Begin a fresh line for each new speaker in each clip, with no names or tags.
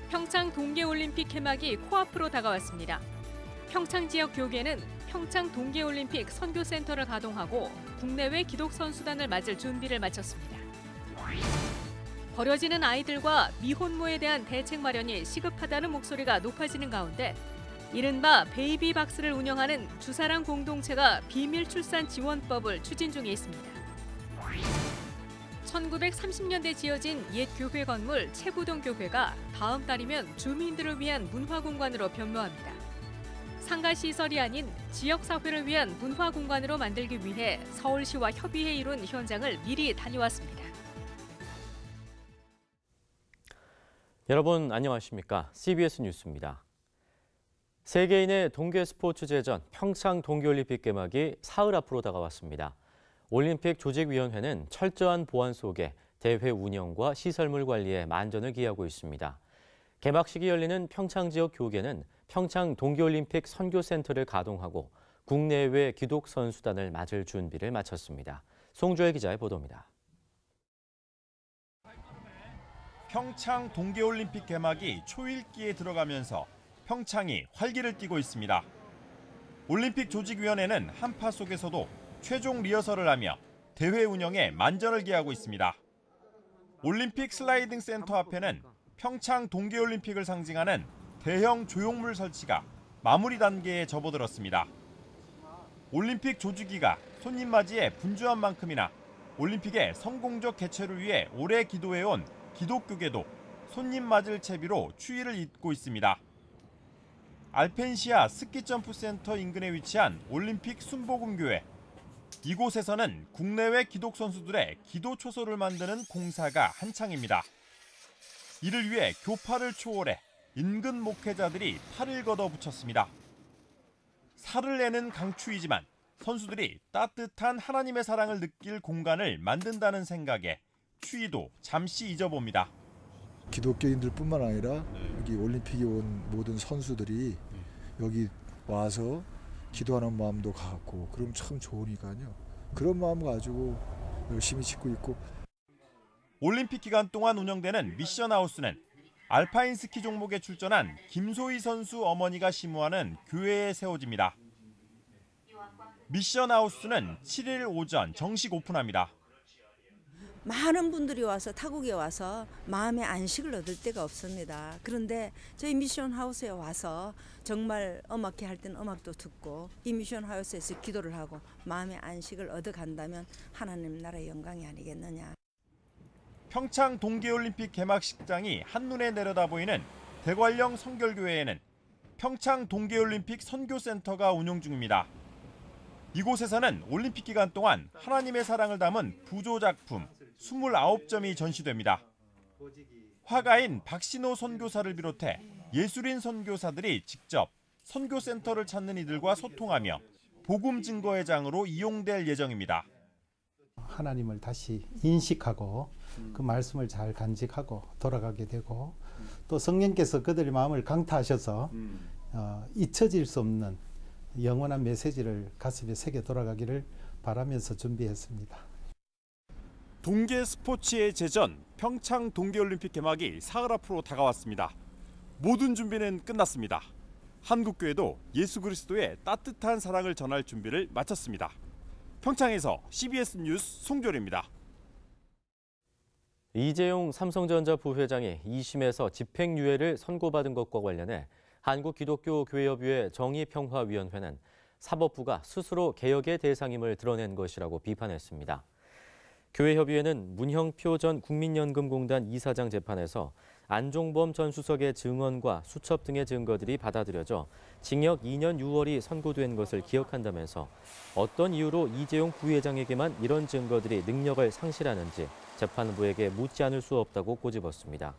평창 동계올림픽 개막이 코앞으로 다가왔습니다. 평창 지역 교계는 평창 동계올림픽 선교센터를 가동하고 국내외 기독선수단을 맞을 준비를 마쳤습니다. 버려지는 아이들과 미혼모에 대한 대책 마련이 시급하다는 목소리가 높아지는 가운데 이른바 베이비박스를 운영하는 주사랑 공동체가 비밀 출산 지원법을 추진 중에 있습니다. 1930년대 지어진 옛 교회 건물 채부동 교회가 다음 달이면 주민들을 위한 문화공간으로 변모합니다. 상가시설이 아닌 지역사회를 위한 문화공간으로 만들기 위해 서울시와 협의해 이룬 현장을 미리 다녀왔습니다.
여러분 안녕하십니까? CBS 뉴스입니다. 세계인의 동계 스포츠제전 평창 동계올림픽 개막이 사흘 앞으로 다가왔습니다. 올림픽 조직위원회는 철저한 보안 속에 대회 운영과 시설물 관리에 만전을 기하고 있습니다. 개막식이 열리는 평창 지역 교계는 평창 동계올림픽 선교센터를 가동하고 국내외 기독 선수단을 맞을 준비를 마쳤습니다. 송주혜 기자의 보도입니다.
평창 동계올림픽 개막이 초읽기에 들어가면서 평창이 활기를 띠고 있습니다. 올림픽 조직위원회는 한파 속에서도 최종 리허설을 하며 대회 운영에 만전을 기하고 있습니다. 올림픽 슬라이딩 센터 앞에는 평창 동계올림픽을 상징하는 대형 조형물 설치가 마무리 단계에 접어들었습니다. 올림픽 조직위가 손님 맞이에 분주한 만큼이나 올림픽의 성공적 개최를 위해 오래 기도해온 기독교계도 손님 맞을 채비로 추위를 잇고 있습니다. 알펜시아 스키점프 센터 인근에 위치한 올림픽 순복음교회. 이곳에서는 국내외 기독 선수들의 기도 초소를 만드는 공사가 한창입니다. 이를 위해 교파를 초월해 인근 목회자들이 팔을 걷어붙였습니다. 살을 내는 강추위지만 선수들이 따뜻한 하나님의 사랑을 느낄 공간을 만든다는 생각에 추위도 잠시 잊어봅니다.
기독교인들뿐만 아니라 여기 올림픽에 온 모든 선수들이 여기 와서 기도하는 마음도 갖고 그럼 참 좋으니까요. 그런 마음 가지고 열심히 짓고 있고.
올림픽 기간 동안 운영되는 미션하우스는 알파인 스키 종목에 출전한 김소희 선수 어머니가 심우하는 교회에 세워집니다. 미션하우스는 7일 오전 정식 오픈합니다.
많은 분들이 와서 타국에 와서 마음의 안식을 얻을 데가 없습니다. 그런데 저희 미션하우스에 와서 정말 음악회 할 때는 음악도 듣고 이 미션하우스에서 기도를 하고 마음의 안식을 얻어간다면 하나님 나라의 영광이 아니겠느냐.
평창 동계올림픽 개막식장이 한눈에 내려다 보이는 대관령 성결교회에는 평창 동계올림픽 선교센터가 운영 중입니다. 이곳에서는 올림픽 기간 동안 하나님의 사랑을 담은 부조작품 29점이 전시됩니다. 화가인 박신호 선교사를 비롯해 예술인 선교사들이 직접 선교센터를 찾는 이들과 소통하며 복음 증거의 장으로 이용될 예정입니다.
하나님을 다시 인식하고 그 말씀을 잘 간직하고 돌아가게 되고 또 성령께서 그들의 마음을 강타하셔서 잊혀질 수 없는 영원한 메시지를 가슴에 새겨 돌아가기를 바라면서 준비했습니다.
동계 스포츠의 제전 평창 동계올림픽 개막이 사흘 앞으로 다가왔습니다. 모든 준비는 끝났습니다. 한국교회도 예수 그리스도의 따뜻한 사랑을 전할 준비를 마쳤습니다. 평창에서 CBS 뉴스 송조리입니다.
이재용 삼성전자 부회장이 2심에서 집행유예를 선고받은 것과 관련해 한국기독교교회협의회 정의평화위원회는 사법부가 스스로 개혁의 대상임을 드러낸 것이라고 비판했습니다. 교회협의회는 문형표 전 국민연금공단 이사장 재판에서 안종범 전 수석의 증언과 수첩 등의 증거들이 받아들여져 징역 2년 6월이 선고된 것을 기억한다면서 어떤 이유로 이재용 부회장에게만 이런 증거들이 능력을 상실하는지 재판부에게 묻지 않을 수 없다고 꼬집었습니다.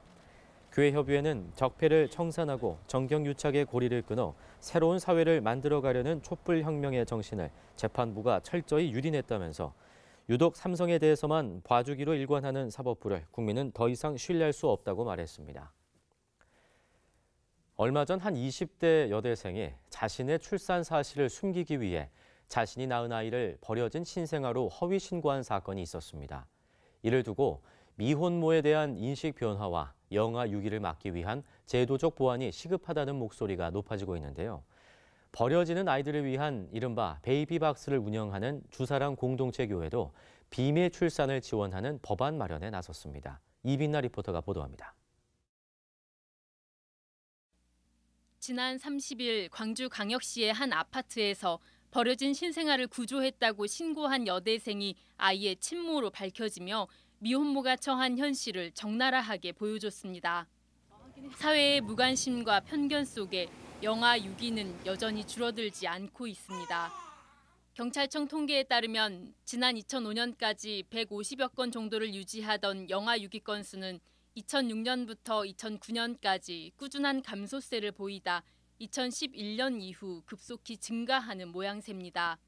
교회협의회는 적폐를 청산하고 정경유착의 고리를 끊어 새로운 사회를 만들어가려는 촛불혁명의 정신을 재판부가 철저히 유린했다면서 유독 삼성에 대해서만 봐주기로 일관하는 사법부를 국민은 더 이상 신뢰할 수 없다고 말했습니다. 얼마 전 한 20대 여대생이 자신의 출산 사실을 숨기기 위해 자신이 낳은 아이를 버려진 신생아로 허위 신고한 사건이 있었습니다. 이를 두고 미혼모에 대한 인식 변화와 영아 유기를 막기 위한 제도적 보완이 시급하다는 목소리가 높아지고 있는데요. 버려지는 아이들을 위한 이른바 베이비박스를 운영하는 주사랑 공동체 교회도 비밀 출산을 지원하는 법안 마련에 나섰습니다. 이빈나 리포터가 보도합니다.
지난 30일 광주광역시의 한 아파트에서 버려진 신생아를 구조했다고 신고한 여대생이 아이의 친모로 밝혀지며 미혼모가 처한 현실을 적나라하게 보여줬습니다. 사회의 무관심과 편견 속에 영아 유기는 여전히 줄어들지 않고 있습니다. 경찰청 통계에 따르면 지난 2005년까지 150여 건 정도를 유지하던 영아 유기 건수는 2006년부터 2009년까지 꾸준한 감소세를 보이다 2011년 이후 급속히 증가하는 모양새입니다.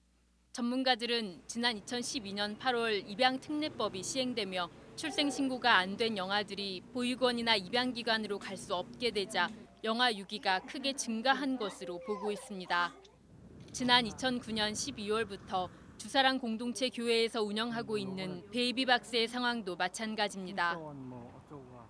전문가들은 지난 2012년 8월 입양특례법이 시행되며 출생신고가 안 된 영아들이 보육원이나 입양기관으로 갈 수 없게 되자 영아 유기가 크게 증가한 것으로 보고 있습니다. 지난 2009년 12월부터 주사랑 공동체 교회에서 운영하고 있는 베이비박스의 상황도 마찬가지입니다.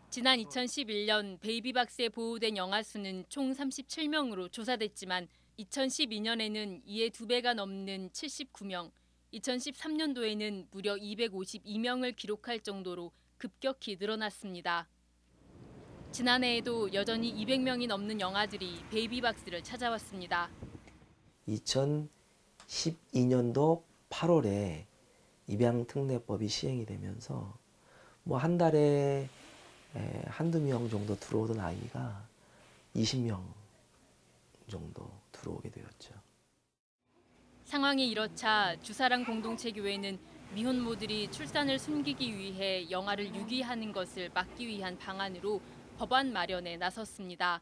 지난 2011년 베이비박스에 보호된 영아 수는 총 37명으로 조사됐지만 2012년에는 이에 2배가 넘는 79명, 2013년도에는 무려 252명을 기록할 정도로 급격히 늘어났습니다. 지난해에도 여전히 200명이 넘는 영아들이 베이비박스를 찾아왔습니다.
2012년도 8월에 입양특례법이 시행이 되면서 한 달에 한두 명 정도 들어오던 아이가 20명 정도 들어오게 되었죠.
상황이 이렇자 주사랑 공동체 교회는 미혼모들이 출산을 숨기기 위해 영아를 유기하는 것을 막기 위한 방안으로 법안 마련에 나섰습니다.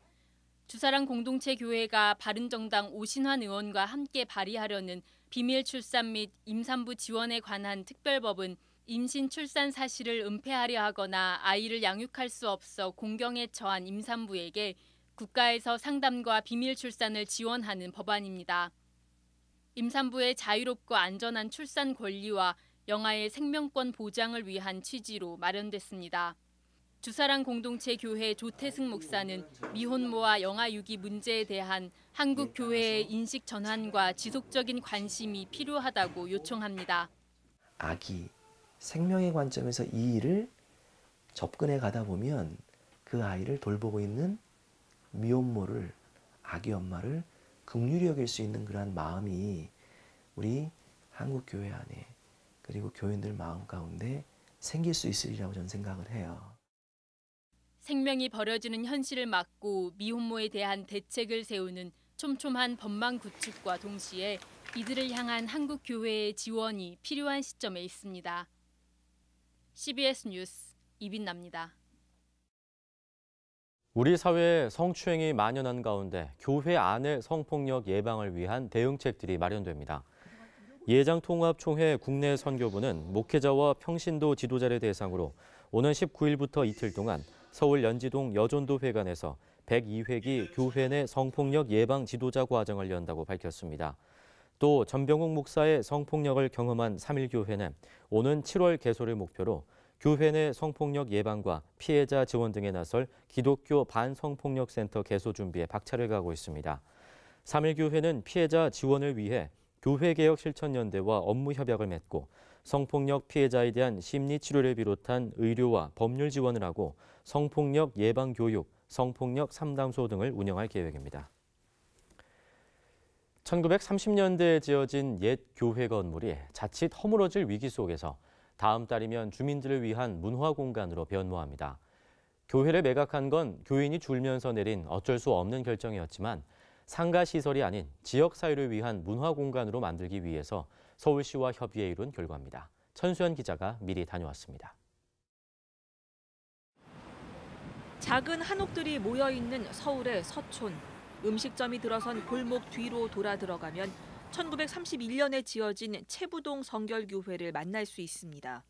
주사랑 공동체 교회가 바른정당 오신환 의원과 함께 발의하려는 비밀 출산 및 임산부 지원에 관한 특별법은 임신 출산 사실을 은폐하려 하거나 아이를 양육할 수 없어 공경에 처한 임산부에게 국가에서 상담과 비밀 출산을 지원하는 법안입니다. 임산부의 자유롭고 안전한 출산 권리와 영아의 생명권 보장을 위한 취지로 마련됐습니다. 주사랑 공동체 교회 조태승 목사는 미혼모와 영아 유기 문제에 대한 한국 교회의 인식 전환과 지속적인 관심이 필요하다고 요청합니다.
아기, 생명의 관점에서 이 일을 접근해 가다 보면 그 아이를 돌보고 있는 미혼모를, 아기 엄마를 긍휼히 여길 수 있는 그러한 마음이 우리 한국 교회 안에 그리고 교인들 마음 가운데 생길 수 있으리라고 저는 생각을 해요.
생명이 버려지는 현실을 막고 미혼모에 대한 대책을 세우는 촘촘한 법망 구축과 동시에 이들을 향한 한국 교회의 지원이 필요한 시점에 있습니다. CBS 뉴스 이빈나입니다.
우리 사회에 성추행이 만연한 가운데 교회 안의 성폭력 예방을 위한 대응책들이 마련됩니다. 예장통합총회 국내 선교부는 목회자와 평신도 지도자를 대상으로 오는 19일부터 이틀 동안 서울 연지동 여전도 회관에서 102회기 교회 내 성폭력 예방 지도자 과정을 연다고 밝혔습니다. 또 전병욱 목사의 성폭력을 경험한 3.1교회는 오는 7월 개소를 목표로 교회 내 성폭력 예방과 피해자 지원 등에 나설 기독교 반성폭력센터 개소 준비에 박차를 가하고 있습니다. 3.1교회는 피해자 지원을 위해 교회개혁실천연대와 업무 협약을 맺고 성폭력 피해자에 대한 심리치료를 비롯한 의료와 법률 지원을 하고 성폭력 예방 교육, 성폭력 상담소 등을 운영할 계획입니다. 1930년대에 지어진 옛 교회 건물이 자칫 허물어질 위기 속에서 다음 달이면 주민들을 위한 문화 공간으로 변모합니다. 교회를 매각한 건 교인이 줄면서 내린 어쩔 수 없는 결정이었지만 상가시설이 아닌 지역사회를 위한 문화 공간으로 만들기 위해서 서울시와 협의해 이룬 결과입니다. 천수연 기자가 미리 다녀왔습니다.
작은 한옥들이 모여있는 서울의 서촌. 음식점이 들어선 골목 뒤로 돌아 들어가면 1931년에 지어진 채부동 성결교회를 만날 수 있습니다.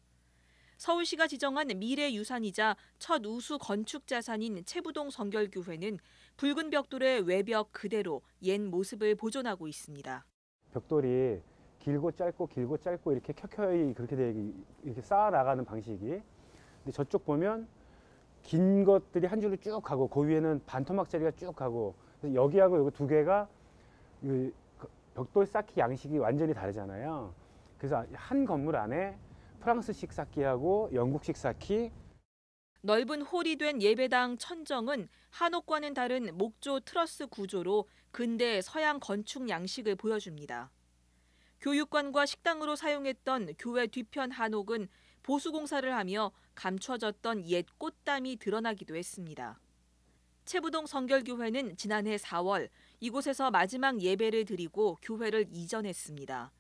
서울시가 지정한 미래유산이자 첫 우수 건축 자산인 채부동 성결교회는 붉은 벽돌의 외벽 그대로 옛 모습을 보존하고 있습니다.
벽돌이 길고 짧고 이렇게 켜켜이 그렇게 이렇게 쌓아 나가는 방식이. 근데 저쪽 보면 긴 것들이 한 줄로 쭉 가고 그 위에는 반토막짜리가 쭉 가고 그래서 여기하고 여기 두 개가 그 벽돌 쌓기 양식이 완전히 다르잖아요. 그래서 한 건물 안에 프랑스식 쌓기하고 영국식 쌓기,
넓은 홀이 된 예배당 천정은 한옥과는 다른 목조 트러스 구조로 근대 서양 건축 양식을 보여줍니다. 교육관과 식당으로 사용했던 교회 뒤편 한옥은 보수공사를 하며 감춰졌던 옛 꽃담이 드러나기도 했습니다. 채부동 성결교회는 지난해 4월 이곳에서 마지막 예배를 드리고 교회를 이전했습니다.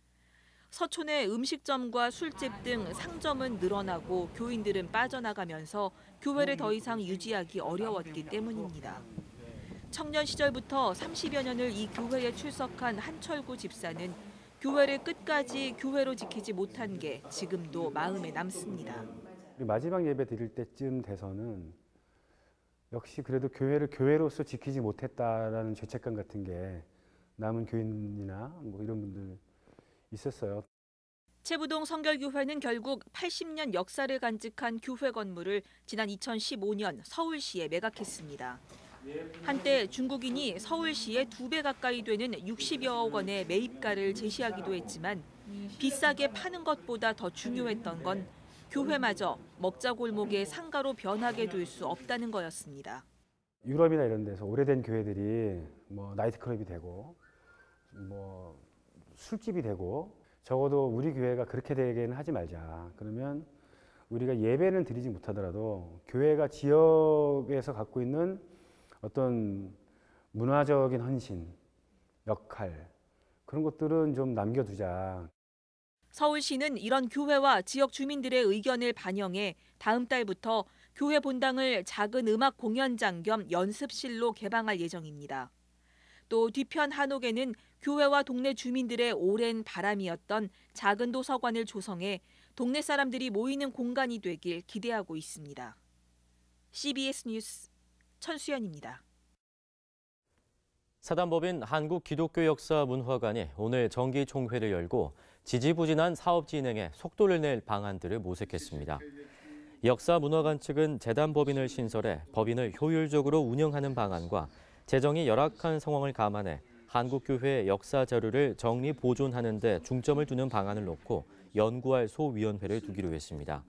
서촌의 음식점과 술집 등 상점은 늘어나고 교인들은 빠져나가면서 교회를 더 이상 유지하기 어려웠기 때문입니다. 청년 시절부터 30여 년을 이 교회에 출석한 한철구 집사는 교회를 끝까지 교회로 지키지 못한 게 지금도 마음에 남습니다.
마지막 예배 드릴 때쯤 돼서는 역시 그래도 교회를 교회로서 지키지 못했다라는 죄책감 같은 게 남은 교인이나 뭐 이런 분들 있었어요.
채부동 성결교회는 결국 80년 역사를 간직한 교회 건물을 지난 2015년 서울시에 매각했습니다. 한때 중국인이 서울시에 2배 가까이 되는 60여억 원의 매입가를 제시하기도 했지만 비싸게 파는 것보다 더 중요했던 건 교회마저 먹자골목의 상가로 변하게 될 수 없다는 거였습니다.
유럽이나 이런 데서 오래된 교회들이 뭐 나이트클럽이 되고 뭐 술집이 되고 적어도 우리 교회가 그렇게 되게는 하지 말자. 그러면 우리가 예배는 드리지 못하더라도 교회가 지역에서 갖고 있는 어떤 문화적인 헌신, 역할 그런 것들은 좀 남겨두자.
서울시는 이런 교회와 지역 주민들의 의견을 반영해 다음 달부터 교회 본당을 작은 음악 공연장 겸 연습실로 개방할 예정입니다. 또 뒤편 한옥에는 교회와 동네 주민들의 오랜 바람이었던 작은 도서관을 조성해 동네 사람들이 모이는 공간이 되길 기대하고 있습니다. CBS 뉴스 천수연입니다.
사단법인 한국기독교역사문화관이 오늘 정기총회를 열고 지지부진한 사업 진행에 속도를 낼 방안들을 모색했습니다. 역사문화관 측은 재단법인을 신설해 법인을 효율적으로 운영하는 방안과 재정이 열악한 상황을 감안해 한국교회 역사 자료를 정리 보존하는 데 중점을 두는 방안을 놓고 연구할 소위원회를 두기로 했습니다.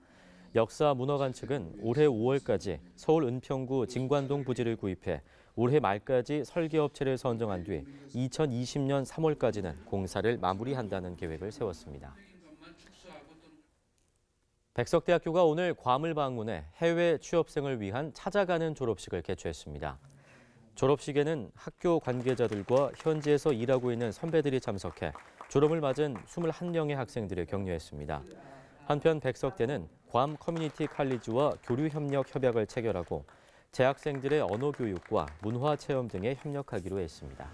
역사문화관 측은 올해 5월까지 서울 은평구 진관동 부지를 구입해 올해 말까지 설계업체를 선정한 뒤 2020년 3월까지는 공사를 마무리한다는 계획을 세웠습니다. 백석대학교가 오늘 괌을 방문해 해외 취업생을 위한 찾아가는 졸업식을 개최했습니다. 졸업식에는 학교 관계자들과 현지에서 일하고 있는 선배들이 참석해 졸업을 맞은 21명의 학생들을 격려했습니다. 한편 백석대는 괌 커뮤니티 칼리지와 교류협력 협약을 체결하고 재학생들의 언어 교육과 문화 체험 등에 협력하기로 했습니다.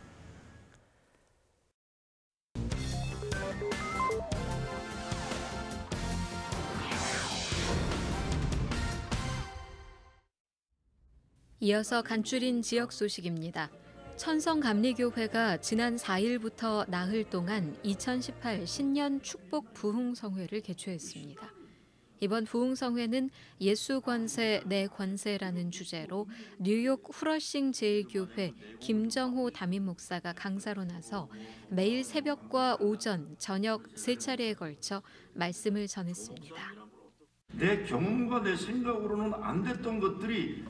이어서 간추린 지역 소식입니다. 천성감리교회가 지난 4일부터 나흘 동안 2018 신년 축복 부흥성회를 개최했습니다. 이번 부흥성회는 예수 권세 내 권세라는 주제로 뉴욕 후러싱 제1교회 김정호 담임 목사가 강사로 나서 매일 새벽과 오전, 저녁 3차례에 걸쳐 말씀을 전했습니다.
내 경험과 내 생각으로는 안 됐던 것들이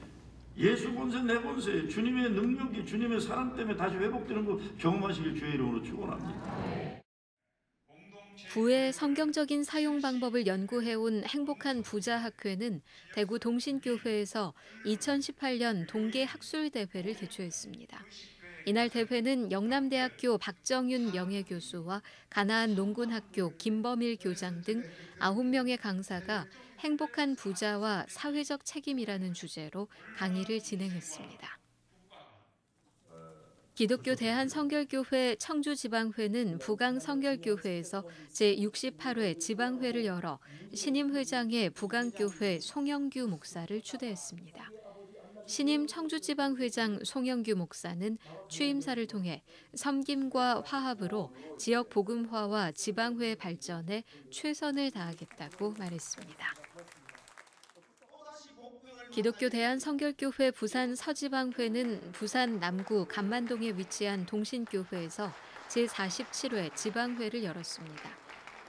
예수 권세 내 권세 주님의 능력이 주님의 사랑 때문에 다시 회복되는 거 경험하시길 주의 이름으로 축원합니다.
부의 성경적인 사용 방법을 연구해온 행복한 부자 학회는 대구 동신교회에서 2018년 동계 학술대회를 개최했습니다. 이날 대회는 영남대학교 박정윤 명예교수와 가나안 농군학교 김범일 교장 등 9명의 강사가 행복한 부자와 사회적 책임이라는 주제로 강의를 진행했습니다. 기독교 대한성결교회 청주지방회는 부강성결교회에서 제68회 지방회를 열어 신임 회장의 부강교회 송영규 목사를 추대했습니다. 신임 청주지방회장 송영규 목사는 취임사를 통해 섬김과 화합으로 지역 복음화와 지방회 발전에 최선을 다하겠다고 말했습니다. 기독교 대한성결교회 부산 서지방회는 부산 남구 감만동에 위치한 동신교회에서 제47회 지방회를 열었습니다.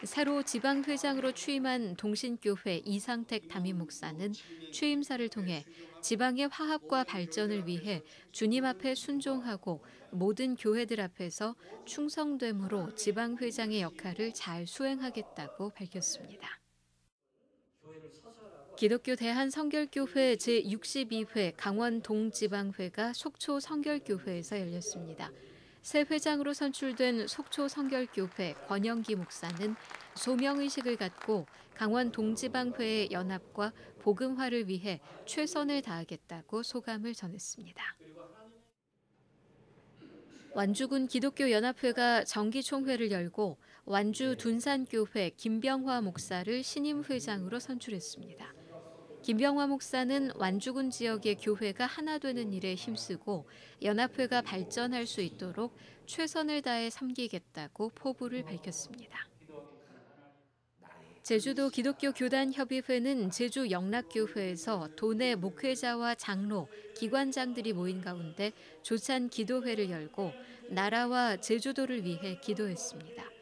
새로 지방회장으로 취임한 동신교회 이상택 담임 목사는 취임사를 통해 지방의 화합과 발전을 위해 주님 앞에 순종하고 모든 교회들 앞에서 충성됨으로 지방회장의 역할을 잘 수행하겠다고 밝혔습니다. 기독교 대한성결교회 제62회 강원 동지방회가 속초 성결교회에서 열렸습니다. 새 회장으로 선출된 속초 성결교회 권영기 목사는 소명의식을 갖고 강원 동지방회의 연합과 복음화를 위해 최선을 다하겠다고 소감을 전했습니다. 완주군 기독교연합회가 정기총회를 열고 완주 둔산교회 김병화 목사를 신임 회장으로 선출했습니다. 김병화 목사는 완주군 지역의 교회가 하나 되는 일에 힘쓰고 연합회가 발전할 수 있도록 최선을 다해 섬기겠다고 포부를 밝혔습니다. 제주도 기독교교단협의회는 제주 영락교회에서 도내 목회자와 장로, 기관장들이 모인 가운데 조찬 기도회를 열고 나라와 제주도를 위해 기도했습니다.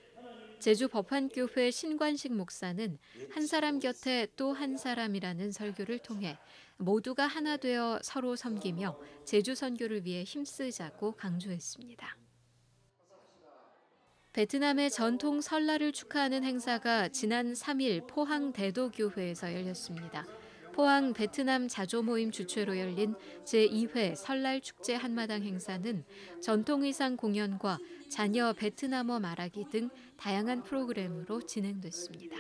제주 법환교회 신관식 목사는 한 사람 곁에 또 한 사람이라는 설교를 통해 모두가 하나 되어 서로 섬기며 제주 선교를 위해 힘쓰자고 강조했습니다. 베트남의 전통 설날을 축하하는 행사가 지난 3일 포항 대도교회에서 열렸습니다. 포항 베트남 자조 모임 주최로 열린 제2회 설날 축제 한마당 행사는 전통 의상 공연과 자녀 베트남어 말하기 등 다양한 프로그램으로 진행됐습니다.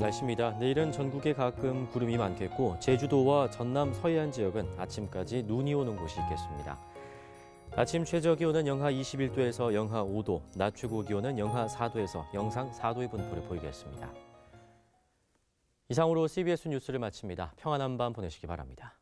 날씨입니다. 내일은 전국에 가끔 구름이 많겠고 제주도와 전남 서해안 지역은 아침까지 눈이 오는 곳이 있겠습니다. 아침 최저 기온은 영하 21도에서 영하 5도, 낮 최고 기온은 영하 4도에서 영상 4도의 분포를 보이겠습니다. 이상으로 CBS 뉴스를 마칩니다. 평안한 밤 보내시기 바랍니다.